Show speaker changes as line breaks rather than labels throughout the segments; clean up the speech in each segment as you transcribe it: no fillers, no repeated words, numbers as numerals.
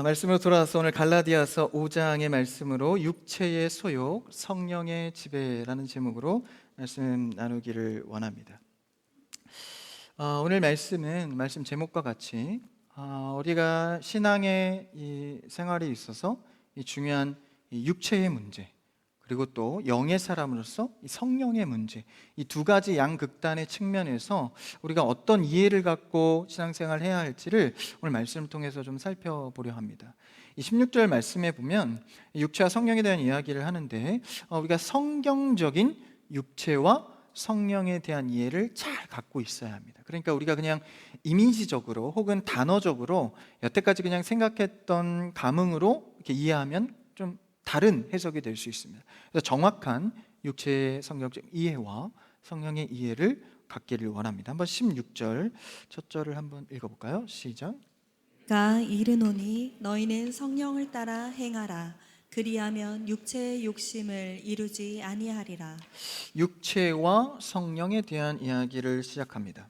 말씀으로 돌아와서 오늘 갈라디아서 5장의 말씀으로 육체의 소욕, 성령의 지배라는 제목으로 말씀 나누기를 원합니다. 오늘 말씀은 말씀 제목과 같이 우리가 신앙의 이 생활에 있어서 이 중요한 이 육체의 문제, 그리고 또 영의 사람으로서 이 성령의 문제, 이 두 가지 양극단의 측면에서 우리가 어떤 이해를 갖고 신앙생활을 해야 할지를 오늘 말씀을 통해서 좀 살펴보려 합니다. 이 16절 말씀에 보면 육체와 성령에 대한 이야기를 하는데 우리가 성경적인 육체와 성령에 대한 이해를 잘 갖고 있어야 합니다. 그러니까 우리가 그냥 이미지적으로 혹은 단어적으로 여태까지 그냥 생각했던 감흥으로 이렇게 이해하면 좀 다른 해석이 될 수 있습니다. 그래서 정확한 육체의 성경적 이해와 성령의 이해를 갖기를 원합니다. 한번 16절 첫 절을 한번 읽어볼까요? 시작.
가 이르노니 너희는 성령을 따라 행하라. 그리하면 육체의 욕심을 이루지 아니하리라.
육체와 성령에 대한 이야기를 시작합니다.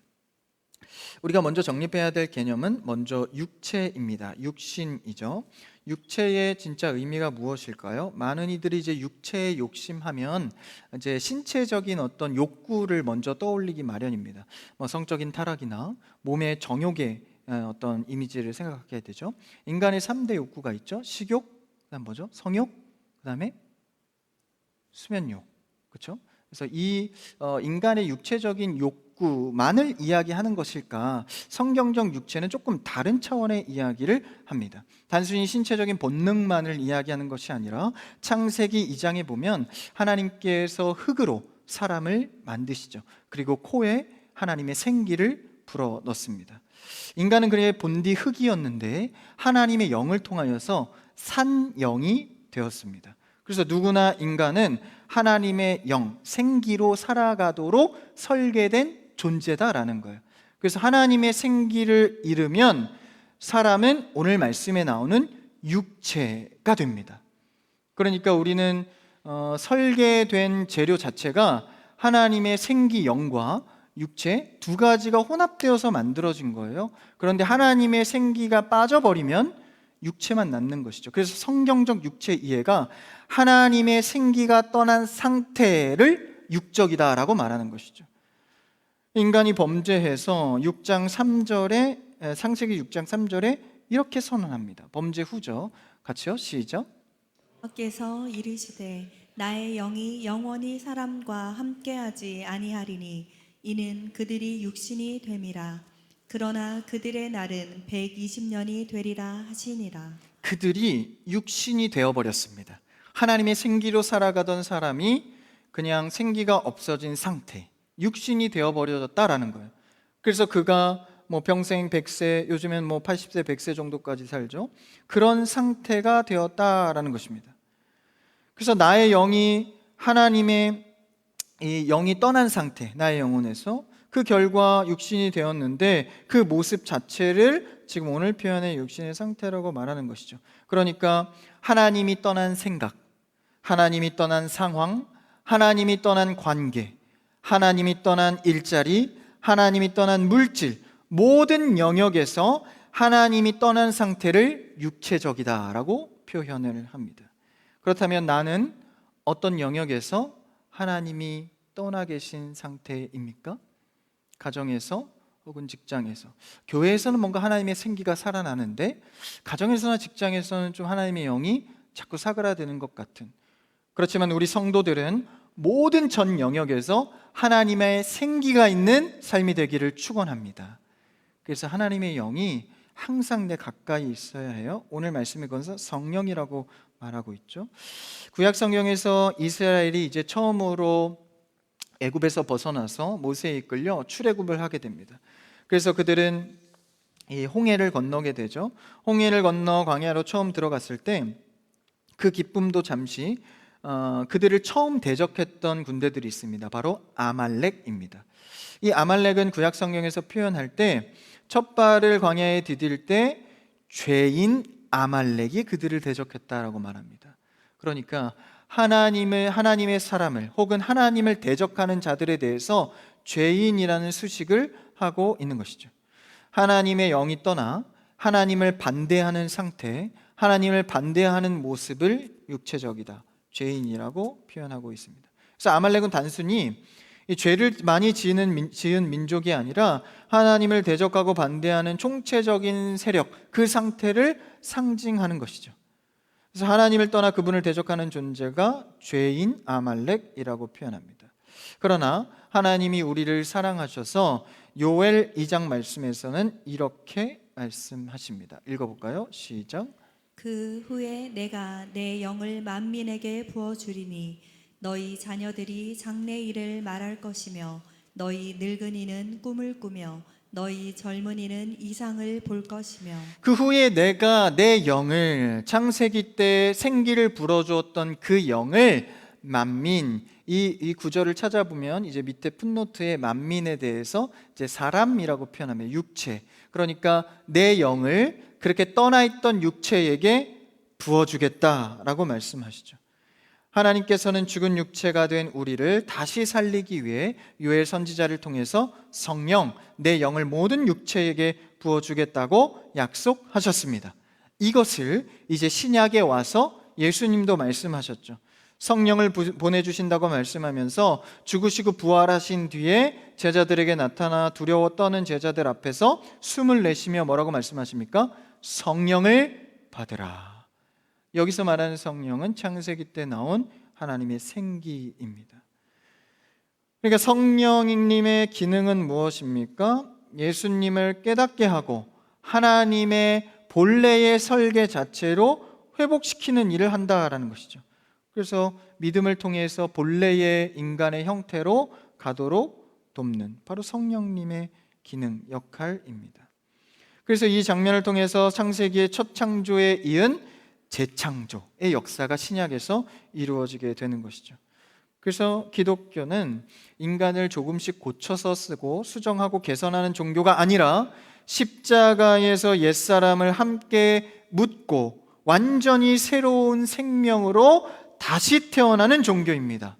우리가 먼저 정립해야 될 개념은 먼저 육체입니다. 육신이죠. 육체의 진짜 의미가 무엇일까요? 많은 이들이 이제 육체의 욕심하면 이제 신체적인 어떤 욕구를 먼저 떠올리기 마련입니다. 성적인 타락이나 몸의 정욕의 어떤 이미지를 생각하게 되죠. 인간의 3대 욕구가 있죠. 식욕, 그다음 뭐죠? 성욕, 그다음에 수면욕. 그렇죠? 그래서 이 인간의 육체적인 욕구만을 이야기하는 것일까? 성경적 육체는 조금 다른 차원의 이야기를 합니다. 단순히 신체적인 본능만을 이야기하는 것이 아니라 창세기 2장에 보면 하나님께서 흙으로 사람을 만드시죠. 그리고 코에 하나님의 생기를 불어 넣습니다. 인간은 그의 본디 흙이었는데 하나님의 영을 통하여서 산 영이 되었습니다. 그래서 누구나 인간은 하나님의 영, 생기로 살아가도록 설계된 존재다라는 거예요. 그래서 하나님의 생기를 잃으면 사람은 오늘 말씀에 나오는 육체가 됩니다. 그러니까 우리는 설계된 재료 자체가 하나님의 생기 영과 육체 두 가지가 혼합되어서 만들어진 거예요. 그런데 하나님의 생기가 빠져버리면 육체만 남는 것이죠. 그래서 성경적 육체 이해가 하나님의 생기가 떠난 상태를 육적이다라고 말하는 것이죠. 인간이 범죄해서 6장 3절에 창세기 6장 3절에 이렇게 선언합니다. 범죄 후죠. 같이요. 시작.
께서 이르시되 나의 영이 영원히 사람과 함께하지 아니하리니 이는 그들이 육신이 됨이라. 그러나 그들의 날은 120년이 되리라 하시니라.
그들이 육신이 되어버렸습니다. 하나님의 생기로 살아가던 사람이 그냥 생기가 없어진 상태, 육신이 되어버렸다라는 거예요. 그래서 그가 평생 100세, 요즘엔 80세, 100세 정도까지 살죠. 그런 상태가 되었다라는 것입니다. 그래서 나의 영이 하나님의 이 영이 떠난 상태, 나의 영혼에서 그 결과 육신이 되었는데 그 모습 자체를 지금 오늘 표현의 육신의 상태라고 말하는 것이죠. 그러니까 하나님이 떠난 생각, 하나님이 떠난 상황, 하나님이 떠난 관계, 하나님이 떠난 일자리, 하나님이 떠난 물질, 모든 영역에서 하나님이 떠난 상태를 육체적이다라고 표현을 합니다. 그렇다면 나는 어떤 영역에서 하나님이 떠나 계신 상태입니까? 가정에서 혹은 직장에서. 교회에서는 뭔가 하나님의 생기가 살아나는데 가정에서나 직장에서는 좀 하나님의 영이 자꾸 사그라드는 것 같은. 그렇지만 우리 성도들은 모든 전 영역에서 하나님의 생기가 있는 삶이 되기를 축원합니다. 그래서 하나님의 영이 항상 내 가까이 있어야 해요. 오늘 말씀에 건서 성령이라고 말하고 있죠. 구약 성경에서 이스라엘이 이제 처음으로 애굽에서 벗어나서 모세에 이끌려 출애굽을 하게 됩니다. 그래서 그들은 이 홍해를 건너게 되죠. 홍해를 건너 광야로 처음 들어갔을 때 그 기쁨도 잠시 그들을 처음 대적했던 군대들이 있습니다. 바로 아말렉입니다. 이 아말렉은 구약 성경에서 표현할 때 첫 발을 광야에 디딜 때 죄인 아말렉이 그들을 대적했다라고 말합니다. 그러니까 하나님의 사람을 혹은 하나님을 대적하는 자들에 대해서 죄인이라는 수식을 하고 있는 것이죠. 하나님의 영이 떠나 하나님을 반대하는 상태, 하나님을 반대하는 모습을 육체적이다, 죄인이라고 표현하고 있습니다. 그래서 아말렉은 단순히 이 죄를 많이 지은 민족이 아니라 하나님을 대적하고 반대하는 총체적인 세력, 그 상태를 상징하는 것이죠. 그래서 하나님을 떠나 그분을 대적하는 존재가 죄인 아말렉이라고 표현합니다. 그러나 하나님이 우리를 사랑하셔서 요엘 2장 말씀에서는 이렇게 말씀하십니다. 읽어볼까요? 시작.
그 후에 내가 내 영을 만민에게 부어주리니 너희 자녀들이 장래일을 말할 것이며 너희 늙은이는 꿈을 꾸며 너희 젊은이는 이상을 볼 것이며
그 후에 내가 내 영을, 창세기 때 생기를 불어주었던 그 영을 만민, 이 구절을 찾아보면 이제 밑에 풋노트에 만민에 대해서 이제 사람이라고 표현하면 육체, 그러니까 내 영을 그렇게 떠나 있던 육체에게 부어주겠다라고 말씀하시죠. 하나님께서는 죽은 육체가 된 우리를 다시 살리기 위해 요엘 선지자를 통해서 성령, 내 영을 모든 육체에게 부어주겠다고 약속하셨습니다. 이것을 이제 신약에 와서 예수님도 말씀하셨죠. 성령을 보내주신다고 말씀하면서 죽으시고 부활하신 뒤에 제자들에게 나타나 두려워 떠는 제자들 앞에서 숨을 내쉬며 뭐라고 말씀하십니까? 성령을 받으라. 여기서 말하는 성령은 창세기 때 나온 하나님의 생기입니다. 그러니까 성령님의 기능은 무엇입니까? 예수님을 깨닫게 하고 하나님의 본래의 설계 자체로 회복시키는 일을 한다라는 것이죠. 그래서 믿음을 통해서 본래의 인간의 형태로 가도록 돕는, 바로 성령님의 기능, 역할입니다. 그래서 이 장면을 통해서 창세기의 첫 창조에 이은 재창조의 역사가 신약에서 이루어지게 되는 것이죠. 그래서 기독교는 인간을 조금씩 고쳐서 쓰고 수정하고 개선하는 종교가 아니라 십자가에서 옛사람을 함께 묻고 완전히 새로운 생명으로 다시 태어나는 종교입니다.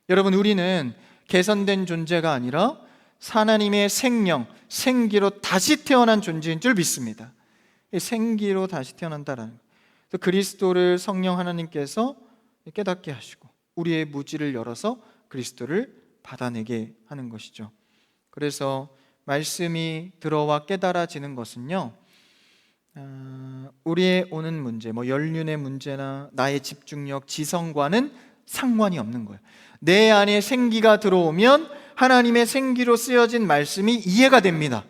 여러분, 우리는 개선된 존재가 아니라 하나님의 생명, 생기로 다시 태어난 존재인 줄 믿습니다. 생기로 다시 태어난다라는 것. 그리스도를 성령 하나님께서 깨닫게 하시고 우리의 무지를 열어서 그리스도를 받아내게 하는 것이죠. 그래서 말씀이 들어와 깨달아지는 것은요, 우리의 오는 문제, 연륜의 문제나 나의 집중력, 지성과는 상관이 없는 거예요. 내 안에 생기가 들어오면 하나님의 생기로 쓰여진 말씀이 이해가 됩니다.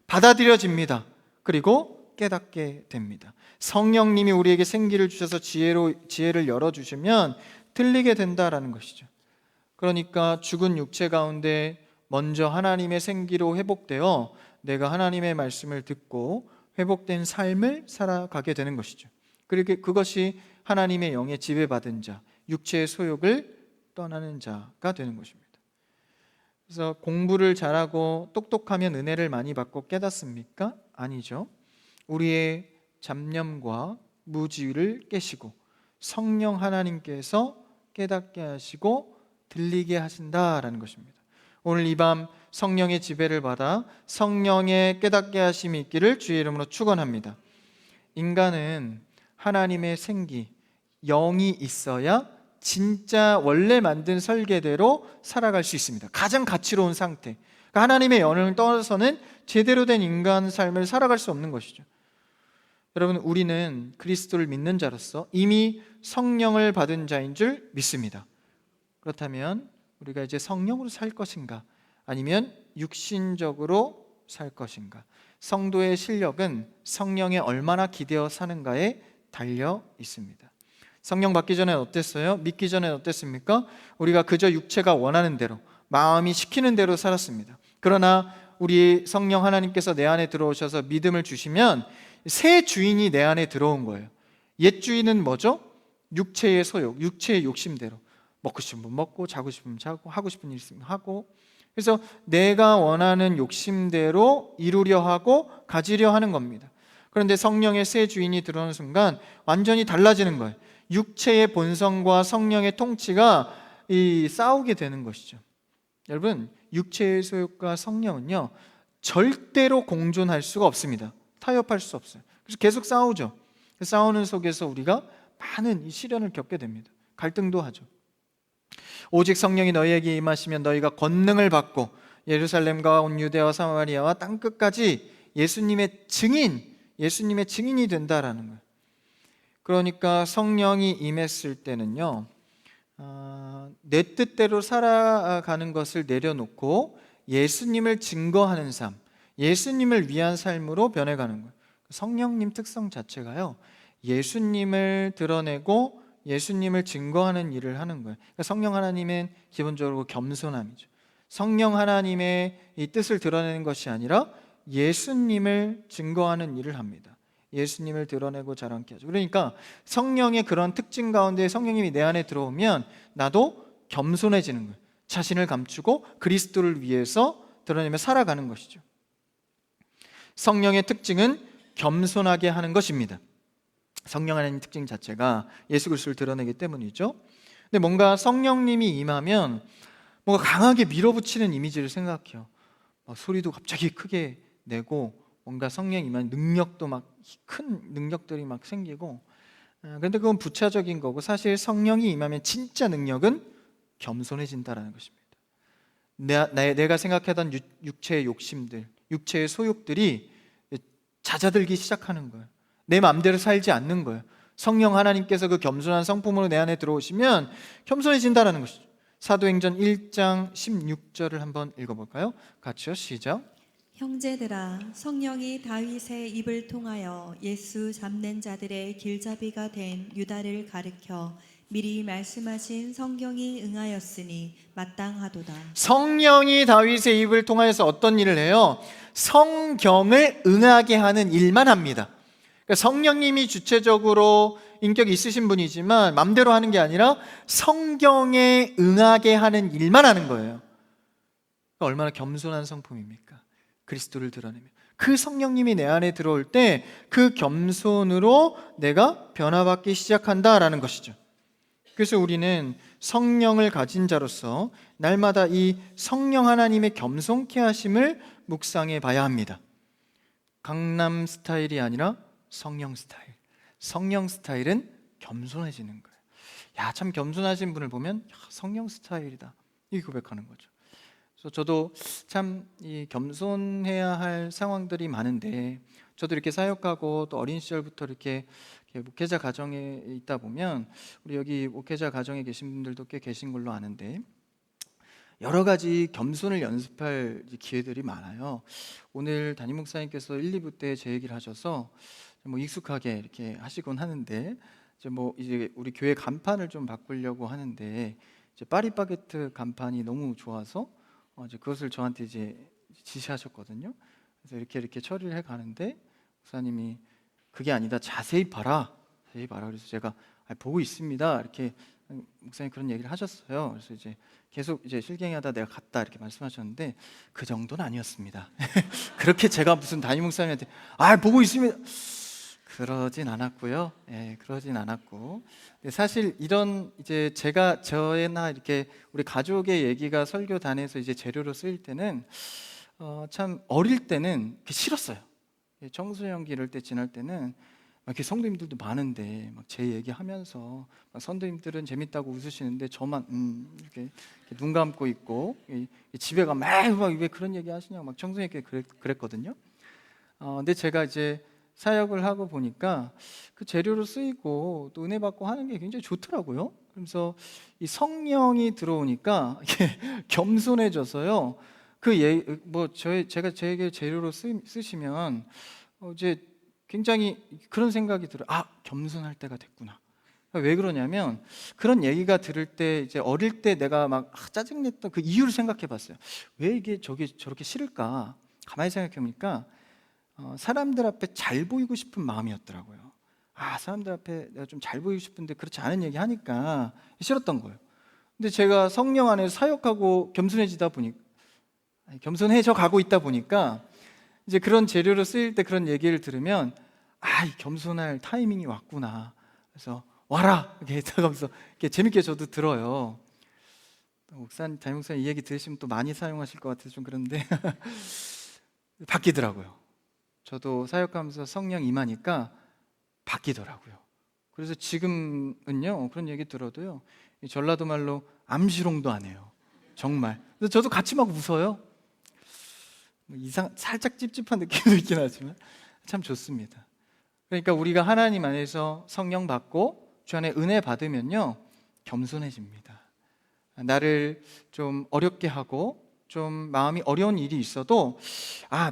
받아들여집니다. 그리고 깨닫게 됩니다. 성령님이 우리에게 생기를 주셔서 지혜를 열어주시면 들리게 된다라는 것이죠. 그러니까 죽은 육체 가운데 먼저 하나님의 생기로 회복되어 내가 하나님의 말씀을 듣고 회복된 삶을 살아가게 되는 것이죠. 그리고 그것이 하나님의 영에 지배받은 자, 육체의 소욕을 떠나는 자가 되는 것입니다. 그래서 공부를 잘하고 똑똑하면 은혜를 많이 받고 깨닫습니까? 아니죠. 우리의 잡념과 무지를 깨시고 성령 하나님께서 깨닫게 하시고 들리게 하신다라는 것입니다. 오늘 이 밤 성령의 지배를 받아 성령의 깨닫게 하심이 있기를 주의 이름으로 축원합니다. 인간은 하나님의 생기, 영이 있어야 진짜 원래 만든 설계대로 살아갈 수 있습니다. 가장 가치로운 상태. 그러니까 하나님의 영을 떠나서는 제대로 된 인간 삶을 살아갈 수 없는 것이죠. 여러분, 우리는 그리스도를 믿는 자로서 이미 성령을 받은 자인 줄 믿습니다. 그렇다면 우리가 이제 성령으로 살 것인가, 아니면 육신적으로 살 것인가? 성도의 실력은 성령에 얼마나 기대어 사는가에 달려 있습니다. 성령 받기 전에 어땠어요? 믿기 전에 어땠습니까? 우리가 그저 육체가 원하는 대로, 마음이 시키는 대로 살았습니다. 그러나 우리 성령 하나님께서 내 안에 들어오셔서 믿음을 주시면 새 주인이 내 안에 들어온 거예요. 옛 주인은 뭐죠? 육체의 소욕, 육체의 욕심대로 먹고 싶으면 먹고, 자고 싶으면 자고, 하고 싶은 일 있으면 하고, 그래서 내가 원하는 욕심대로 이루려 하고 가지려 하는 겁니다. 그런데 성령의 새 주인이 들어오는 순간 완전히 달라지는 거예요. 육체의 본성과 성령의 통치가 싸우게 되는 것이죠. 여러분, 육체의 소욕과 성령은요 절대로 공존할 수가 없습니다. 타협할 수 없어요. 그래서 계속 싸우죠. 그 싸우는 속에서 우리가 많은 이 시련을 겪게 됩니다. 갈등도 하죠. 오직 성령이 너희에게 임하시면 너희가 권능을 받고 예루살렘과 온 유대와 사마리아와 땅끝까지 예수님의 증인이 된다라는 거예요. 그러니까 성령이 임했을 때는요, 내 뜻대로 살아가는 것을 내려놓고 예수님을 증거하는 삶, 예수님을 위한 삶으로 변해가는 거예요. 성령님 특성 자체가요, 예수님을 드러내고 예수님을 증거하는 일을 하는 거예요. 그러니까 성령 하나님은 기본적으로 겸손함이죠. 성령 하나님의 이 뜻을 드러내는 것이 아니라 예수님을 증거하는 일을 합니다. 예수님을 드러내고 자랑케 하죠. 그러니까 성령의 그런 특징 가운데 성령님이 내 안에 들어오면 나도 겸손해지는 거예요. 자신을 감추고 그리스도를 위해서 드러내며 살아가는 것이죠. 성령의 특징은 겸손하게 하는 것입니다. 성령 하나님 특징 자체가 예수 그리스도를 드러내기 때문이죠. 근데 뭔가 성령님이 임하면 뭔가 강하게 밀어붙이는 이미지를 생각해요. 소리도 갑자기 크게 내고 뭔가 성령이 임하면 능력도 막 큰 능력들이 막 생기고, 그런데 그건 부차적인 거고 사실 성령이 임하면 진짜 능력은 겸손해진다라는 것입니다. 내가 생각하던 육체의 욕심들, 육체의 소욕들이 잦아들기 시작하는 거예요. 내 마음대로 살지 않는 거예요. 성령 하나님께서 그 겸손한 성품으로 내 안에 들어오시면 겸손해진다라는 것이죠. 사도행전 1장 16절을 한번 읽어볼까요? 같이요, 시작.
형제들아, 성령이 다윗의 입을 통하여 예수 잡는 자들의 길잡이가 된 유다를 가르켜 미리 말씀하신 성경이 응하였으니 마땅하도다.
성령이 다윗의 입을 통하여서 어떤 일을 해요? 성경을 응하게 하는 일만 합니다. 그러니까 성령님이 주체적으로 인격이 있으신 분이지만 맘대로 하는 게 아니라 성경에 응하게 하는 일만 하는 거예요. 그러니까 얼마나 겸손한 성품입니까? 그리스도를 드러내며 그 성령님이 내 안에 들어올 때 그 겸손으로 내가 변화받기 시작한다라는 것이죠. 그래서 우리는 성령을 가진 자로서 날마다 이 성령 하나님의 겸손케 하심을 묵상해 봐야 합니다. 강남 스타일이 아니라 성령 스타일. 성령 스타일은 겸손해지는 거예요. 야, 참 겸손하신 분을 보면 성령 스타일이다, 이 고백하는 거죠. 그래서 저도 참 이 겸손해야 할 상황들이 많은데, 저도 이렇게 사역하고 또 어린 시절부터 이렇게 목회자 가정에 있다 보면 우리 여기 목회자 가정에 계신 분들도 꽤 계신 걸로 아는데 여러 가지 겸손을 연습할 기회들이 많아요. 오늘 담임 목사님께서 1, 2부 때 제 얘기를 하셔서 뭐 익숙하게 이렇게 하시곤 하는데, 이제 우리 교회 간판을 좀 바꾸려고 하는데 이제 파리바게트 간판이 너무 좋아서 이제 그것을 저한테 이제 지시하셨거든요. 그래서 이렇게 처리를 해 가는데 목사님이 그게 아니다, 자세히 봐라. 그래서 제가 보고 있습니다, 이렇게 목사님 그런 얘기를 하셨어요. 그래서 이제 계속 이제 실갱이하다 내가 갔다 이렇게 말씀하셨는데 그 정도는 아니었습니다. 그렇게 제가 무슨 담임 목사님한테 보고 있습니다, 그러진 않았고요. 그러진 않았고, 근데 사실 이런 이제 저나 이렇게 우리 가족의 얘기가 설교단에서 이제 재료로 쓰일 때는 참 어릴 때는 싫었어요. 청소년기 이럴 때 지날 때는 이렇게 성도님들도 많은데 막 제 얘기하면서 막 선도님들은 재밌다고 웃으시는데 저만 이렇게 눈 감고 있고, 집에 가면 막 왜 그런 얘기 하시냐고 막 청소년기 그랬거든요. 근데 제가 이제 사역을 하고 보니까 그 재료로 쓰이고 또 은혜 받고 하는 게 굉장히 좋더라고요. 그래서 이 성령이 들어오니까 이게 겸손해져서요. 제가 제게 재료로 쓰시면 이제 굉장히 그런 생각이 들어요. 겸손할 때가 됐구나. 왜 그러냐면 그런 얘기가 들을 때 이제 어릴 때 내가 막 짜증냈던 그 이유를 생각해 봤어요. 왜 이게 저렇게 싫을까? 가만히 생각해 보니까 사람들 앞에 잘 보이고 싶은 마음이었더라고요. 사람들 앞에 내가 좀 잘 보이고 싶은데 그렇지 않은 얘기 하니까 싫었던 거예요. 근데 제가 성령 안에서 사역하고 겸손해져 가고 있다 보니까 이제 그런 재료로 쓰일 때 그런 얘기를 들으면 이 겸손할 타이밍이 왔구나. 그래서 와라 이렇게 하면서 이렇게 재밌게 저도 들어요. 담임 목사님 이 얘기 들으시면 또 많이 사용하실 것 같아서 좀 그런데 바뀌더라고요. 저도 사역하면서 성령 임하니까 바뀌더라고요. 그래서 지금은요, 그런 얘기 들어도요, 이 전라도 말로 암시롱도 안 해요. 정말. 그래서 저도 같이 막 웃어요. 살짝 찝찝한 느낌도 있긴 하지만 참 좋습니다. 그러니까 우리가 하나님 안에서 성령 받고 주 안에 은혜 받으면요, 겸손해집니다. 나를 좀 어렵게 하고 좀 마음이 어려운 일이 있어도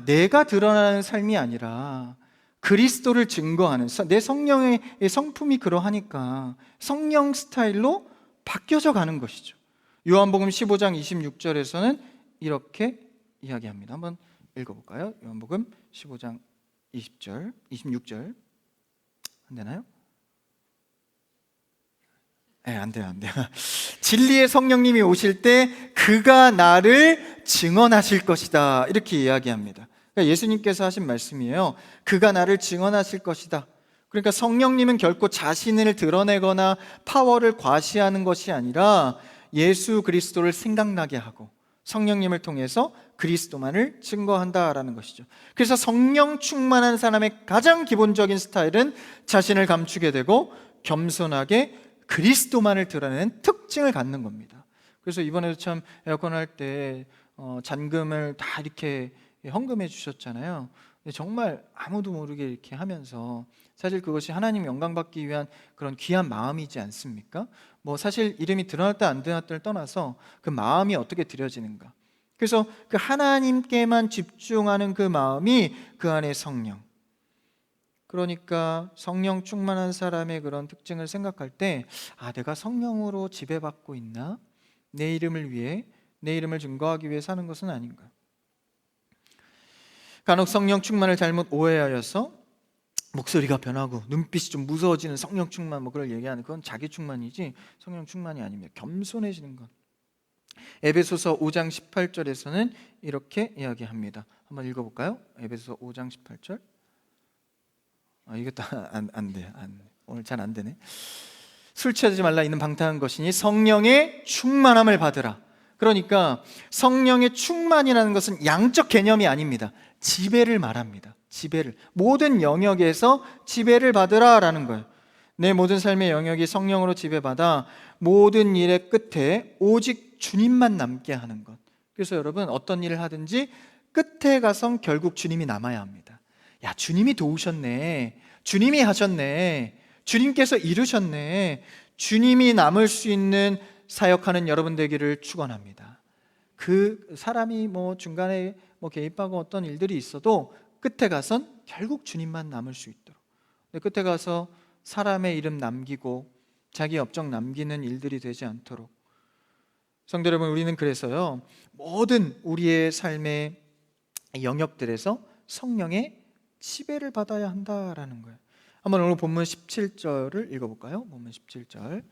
내가 드러나는 삶이 아니라 그리스도를 증거하는, 내 성령의 성품이 그러하니까 성령 스타일로 바뀌어져 가는 것이죠. 요한복음 15장 26절에서는 이렇게 이야기합니다. 한번 읽어볼까요? 요한복음 15장 26절 안 되나요? 네, 안 돼요. 진리의 성령님이 오실 때 그가 나를 증언하실 것이다, 이렇게 이야기합니다. 그러니까 예수님께서 하신 말씀이에요. 그가 나를 증언하실 것이다. 그러니까 성령님은 결코 자신을 드러내거나 파워를 과시하는 것이 아니라 예수 그리스도를 생각나게 하고 성령님을 통해서 그리스도만을 증거한다라는 것이죠. 그래서 성령 충만한 사람의 가장 기본적인 스타일은 자신을 감추게 되고 겸손하게 그리스도만을 드러내는 특징을 갖는 겁니다. 그래서 이번에도 참 에어컨 할 때 잔금을 다 이렇게 헌금해 주셨잖아요. 근데 정말 아무도 모르게 이렇게 하면서 사실 그것이 하나님 영광 받기 위한 그런 귀한 마음이지 않습니까? 뭐 사실 이름이 드러났다 안 드러났다를 떠나서 그 마음이 어떻게 드려지는가. 그래서 그 하나님께만 집중하는 그 마음이 그 안에 성령. 그러니까 성령 충만한 사람의 그런 특징을 생각할 때 내가 성령으로 지배받고 있나? 내 이름을 위해, 내 이름을 증거하기 위해 사는 것은 아닌가? 간혹 성령 충만을 잘못 오해하여서 목소리가 변하고 눈빛이 좀 무서워지는 성령 충만, 그걸 얘기하는, 그건 자기 충만이지 성령 충만이 아닙니다. 겸손해지는 것. 에베소서 5장 18절에서는 이렇게 이야기합니다. 한번 읽어볼까요? 에베소서 5장 18절. 이것도 안 돼요. 오늘 잘 안 되네. 술 취하지 말라, 이는 방탕한 것이니 성령의 충만함을 받으라. 그러니까 성령의 충만이라는 것은 양적 개념이 아닙니다. 지배를 말합니다. 지배를, 모든 영역에서 지배를 받으라라는 거예요. 내 모든 삶의 영역이 성령으로 지배받아 모든 일의 끝에 오직 주님만 남게 하는 것. 그래서 여러분, 어떤 일을 하든지 끝에 가선 결국 주님이 남아야 합니다. 주님이 도우셨네, 주님이 하셨네, 주님께서 이루셨네, 주님이 남을 수 있는 사역하는 여러분 되기를 축원합니다. 그 사람이 중간에 개입하고 어떤 일들이 있어도 끝에 가선 결국 주님만 남을 수 있도록, 끝에 가서 사람의 이름 남기고 자기 업적 남기는 일들이 되지 않도록. 성도 여러분, 우리는 그래서요, 모든 우리의 삶의 영역들에서 성령의 지배를 받아야 한다라는 거예요. 한번 오늘 본문 17절을 읽어볼까요? 본문 17절.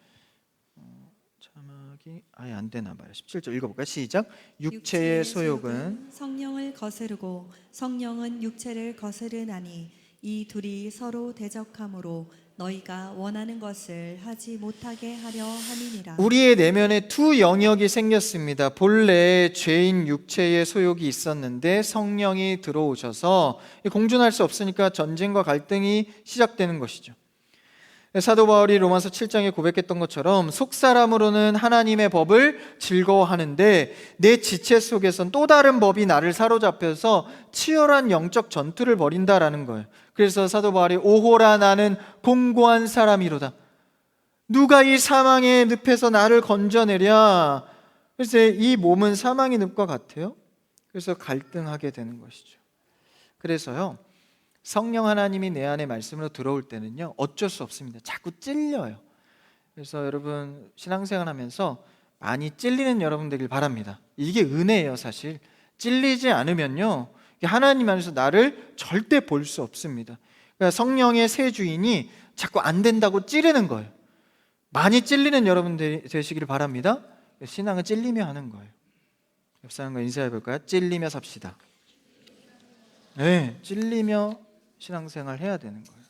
자막이 아예 안 되나 봐요. 17절 읽어볼까요? 시작. 육체의 소욕은
성령을 거스르고 성령은 육체를 거스르나니 이 둘이 서로 대적함으로 너희가 원하는 것을 하지 못하게 하려 함이니라.
우리의 내면에 두 영역이 생겼습니다. 본래 죄인 육체의 소욕이 있었는데 성령이 들어오셔서 공존할 수 없으니까 전쟁과 갈등이 시작되는 것이죠. 사도 바울이 로마서 7장에 고백했던 것처럼 속사람으로는 하나님의 법을 즐거워하는데 내 지체 속에선 또 다른 법이 나를 사로잡혀서 치열한 영적 전투를 벌인다라는 거예요. 그래서 사도 바울이 오호라 나는 공고한 사람이로다. 누가 이 사망의 늪에서 나를 건져내랴. 그래서 이 몸은 사망의 늪과 같아요. 그래서 갈등하게 되는 것이죠. 그래서요, 성령 하나님이 내 안에 말씀으로 들어올 때는요, 어쩔 수 없습니다. 자꾸 찔려요. 그래서 여러분, 신앙생활 하면서 많이 찔리는 여러분 되길 바랍니다. 이게 은혜예요. 사실 찔리지 않으면요, 하나님 안에서 나를 절대 볼 수 없습니다. 그러니까 성령의 새 주인이 자꾸 안 된다고 찌르는 거예요. 많이 찔리는 여러분 되시기를 바랍니다. 신앙은 찔리며 하는 거예요. 옆 사람과 인사해 볼까요? 찔리며 삽시다. 네, 찔리며 신앙생활 해야 되는 거예요.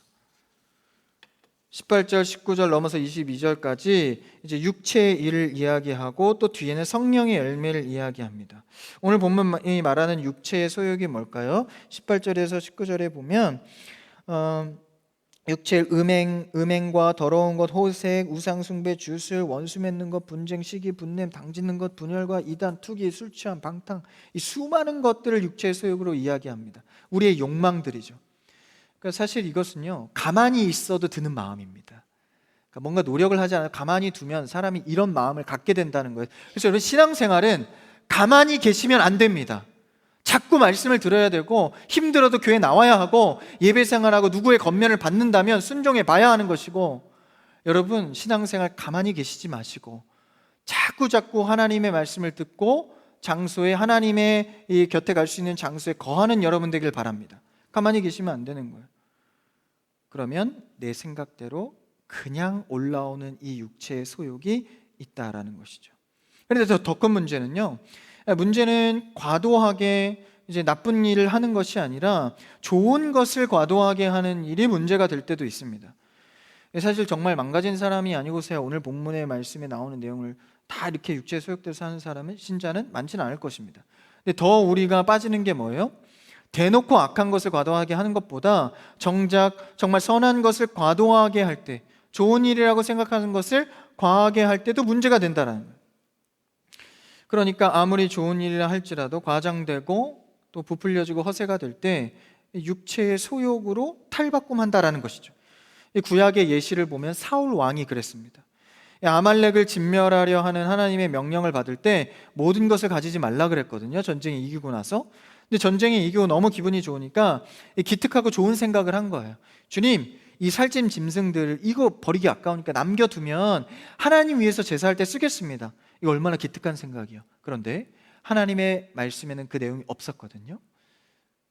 18절, 19절 넘어서 22절까지 이제 육체의 일을 이야기하고 또 뒤에는 성령의 열매를 이야기합니다. 오늘 본문이 말하는 육체의 소욕이 뭘까요? 18절에서 19절에 보면 육체의 음행과 더러운 것, 호색, 우상숭배, 주술, 원수 맺는 것, 분쟁, 시기, 분냄, 당짓는 것, 분열과 이단, 투기, 술 취함, 방탕, 이 수많은 것들을 육체의 소욕으로 이야기합니다. 우리의 욕망들이죠. 그러니까 사실 이것은요, 가만히 있어도 드는 마음입니다. 그러니까 뭔가 노력을 하지 않아도 가만히 두면 사람이 이런 마음을 갖게 된다는 거예요. 그래서 여러분, 신앙생활은 가만히 계시면 안 됩니다. 자꾸 말씀을 들어야 되고, 힘들어도 교회 나와야 하고, 예배 생활하고 누구의 권면을 받는다면 순종해 봐야 하는 것이고, 여러분, 신앙생활 가만히 계시지 마시고 자꾸 하나님의 말씀을 듣고 장소에, 하나님의 이 곁에 갈 수 있는 장소에 거하는 여러분 되길 바랍니다. 가만히 계시면 안 되는 거예요. 그러면 내 생각대로 그냥 올라오는 이 육체의 소욕이 있다라는 것이죠. 그런데 더 큰 문제는요, 문제는 과도하게 이제 나쁜 일을 하는 것이 아니라 좋은 것을 과도하게 하는 일이 문제가 될 때도 있습니다. 사실 정말 망가진 사람이 아니고서야 오늘 본문의 말씀에 나오는 내용을 다 이렇게 육체의 소욕대로 하는 사람은, 신자는 많지는 않을 것입니다. 근데 더 우리가 빠지는 게 뭐예요? 대놓고 악한 것을 과도하게 하는 것보다 정작 정말 선한 것을 과도하게 할 때, 좋은 일이라고 생각하는 것을 과하게 할 때도 문제가 된다는 거예요. 그러니까 아무리 좋은 일이라 할지라도 과장되고 또 부풀려지고 허세가 될 때 육체의 소욕으로 탈바꿈한다라는 것이죠. 이 구약의 예시를 보면 사울 왕이 그랬습니다. 아말렉을 진멸하려 하는 하나님의 명령을 받을 때 모든 것을 가지지 말라 그랬거든요. 전쟁에 이기고 나서. 근데 전쟁에 이기고 너무 기분이 좋으니까 기특하고 좋은 생각을 한 거예요. 주님, 이 살찐 짐승들 이거 버리기 아까우니까 남겨두면 하나님 위해서 제사할 때 쓰겠습니다. 이거 얼마나 기특한 생각이요. 그런데 하나님의 말씀에는 그 내용이 없었거든요.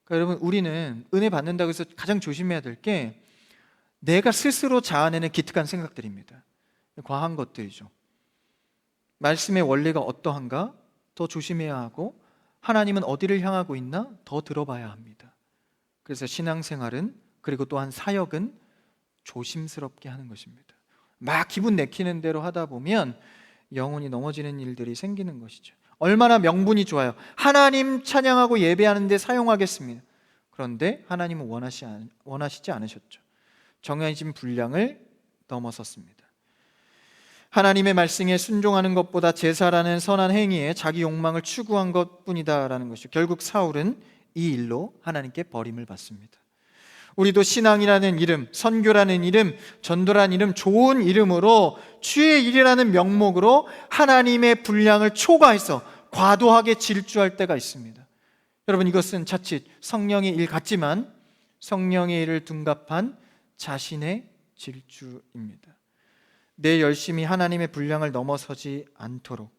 그러니까 여러분, 우리는 은혜 받는다고 해서 가장 조심해야 될 게 내가 스스로 자아내는 기특한 생각들입니다. 과한 것들이죠. 말씀의 원리가 어떠한가 더 조심해야 하고, 하나님은 어디를 향하고 있나 더 들어봐야 합니다. 그래서 신앙생활은, 그리고 또한 사역은 조심스럽게 하는 것입니다. 막 기분 내키는 대로 하다 보면 영혼이 넘어지는 일들이 생기는 것이죠. 얼마나 명분이 좋아요. 하나님 찬양하고 예배하는 데 사용하겠습니다. 그런데 하나님은 원하시지 않으셨죠. 정해진 분량을 넘어섰습니다. 하나님의 말씀에 순종하는 것보다 제사라는 선한 행위에 자기 욕망을 추구한 것뿐이다라는 것이죠. 결국 사울은 이 일로 하나님께 버림을 받습니다. 우리도 신앙이라는 이름, 선교라는 이름, 전도라는 이름, 좋은 이름으로 주의 일이라는 명목으로 하나님의 분량을 초과해서 과도하게 질주할 때가 있습니다. 여러분, 이것은 자칫 성령의 일 같지만 성령의 일을 둔갑한 자신의 질주입니다. 내 열심이 하나님의 분량을 넘어서지 않도록,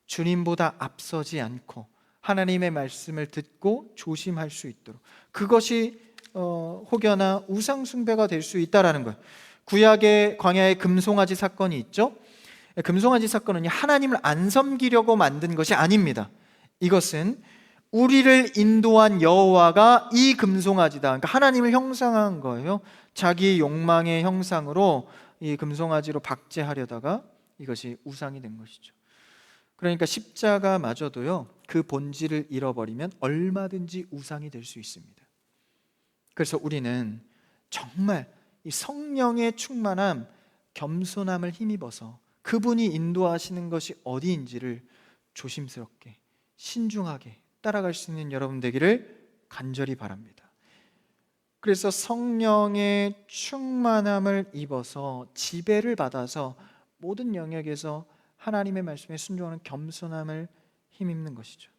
주님보다 앞서지 않고 하나님의 말씀을 듣고 조심할 수 있도록, 그것이 혹여나 우상숭배가 될 수 있다라는 거예요. 구약의 광야의 금송아지 사건이 있죠. 금송아지 사건은 하나님을 안 섬기려고 만든 것이 아닙니다. 이것은 우리를 인도한 여호와가 이 금송아지다, 그러니까 하나님을 형상한 거예요. 자기 욕망의 형상으로 이 금송아지로 박제하려다가 이것이 우상이 된 것이죠. 그러니까 십자가마저도요, 그 본질을 잃어버리면 얼마든지 우상이 될 수 있습니다. 그래서 우리는 정말 이 성령의 충만함, 겸손함을 힘입어서 그분이 인도하시는 것이 어디인지를 조심스럽게, 신중하게 따라갈 수 있는 여러분 되기를 간절히 바랍니다. 그래서 성령의 충만함을 입어서 지배를 받아서 모든 영역에서 하나님의 말씀에 순종하는 겸손함을 힘입는 것이죠.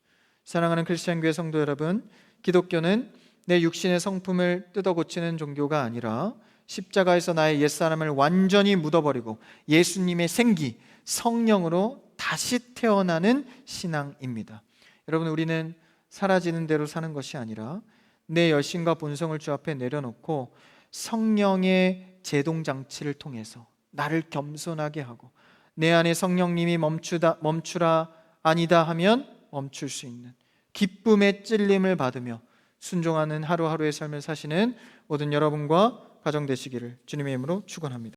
사랑하는 크리스찬 교회 성도 여러분, 기독교는 내 육신의 성품을 뜯어 고치는 종교가 아니라 십자가에서 나의 옛사람을 완전히 묻어버리고 예수님의 생기, 성령으로 다시 태어나는 신앙입니다. 여러분, 우리는 사라지는 대로 사는 것이 아니라 내 열심과 본성을 주 앞에 내려놓고 성령의 제동장치를 통해서 나를 겸손하게 하고, 내 안에 성령님이 멈추라 아니다 하면 멈출 수 있는 기쁨의 찔림을 받으며 순종하는 하루하루의 삶을 사시는 모든 여러분과 가정 되시기를 주님의 이름으로 축원합니다.